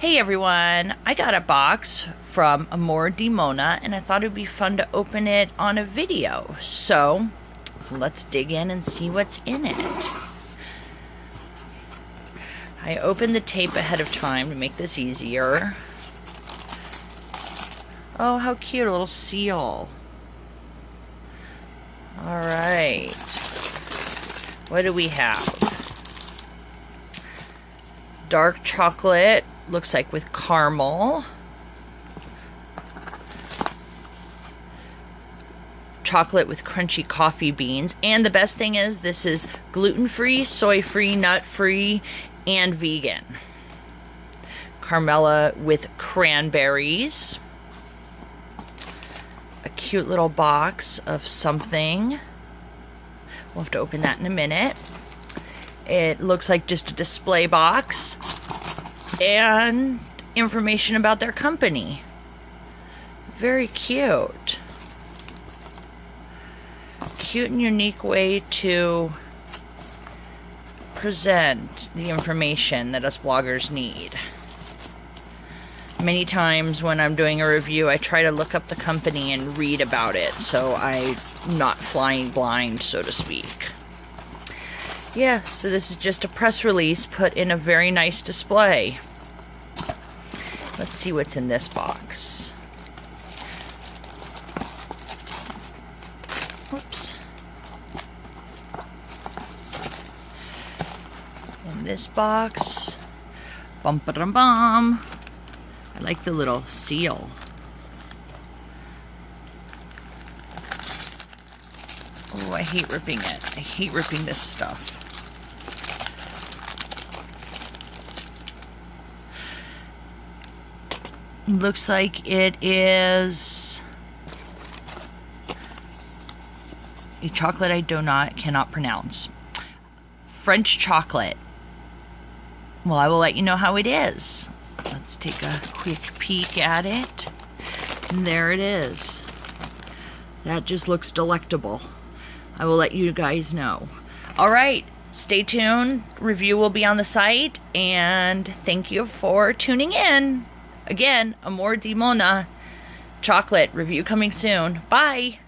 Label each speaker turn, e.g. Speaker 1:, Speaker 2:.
Speaker 1: Hey everyone, I got a box from Amore and I thought it would be fun to open it on a video. So let's dig in and see what's in it. I opened the tape ahead of time to make this easier. Oh, how cute, a little seal. Alright, what do we have? Dark chocolate, looks like with caramel. Chocolate with crunchy coffee beans. And the best thing is this is gluten-free, soy-free, nut-free, and vegan. Caramella with cranberries. A cute little box of something. We'll have to open that in a minute. It looks like just a display box and information about their company. Very cute. Cute and unique way to present the information that us bloggers need. Many times when I'm doing a review, I try to look up the company and read about it, so I'm not flying blind, so to speak. Yeah, so this is just a press release put in a very nice display. Let's see what's in this box. Oops. In this box, bum-ba-dum-bum. I like the little seal. Oh, I hate ripping it. I hate ripping this stuff. Looks like it is a chocolate I cannot pronounce. French chocolate. Well, I will let you know how it is. Let's take a quick peek at it. And there it is. That just looks delectable. I will let you guys know. Alright, stay tuned. Review will be on the site. And thank you for tuning in. Again, Amore chocolate review coming soon. Bye!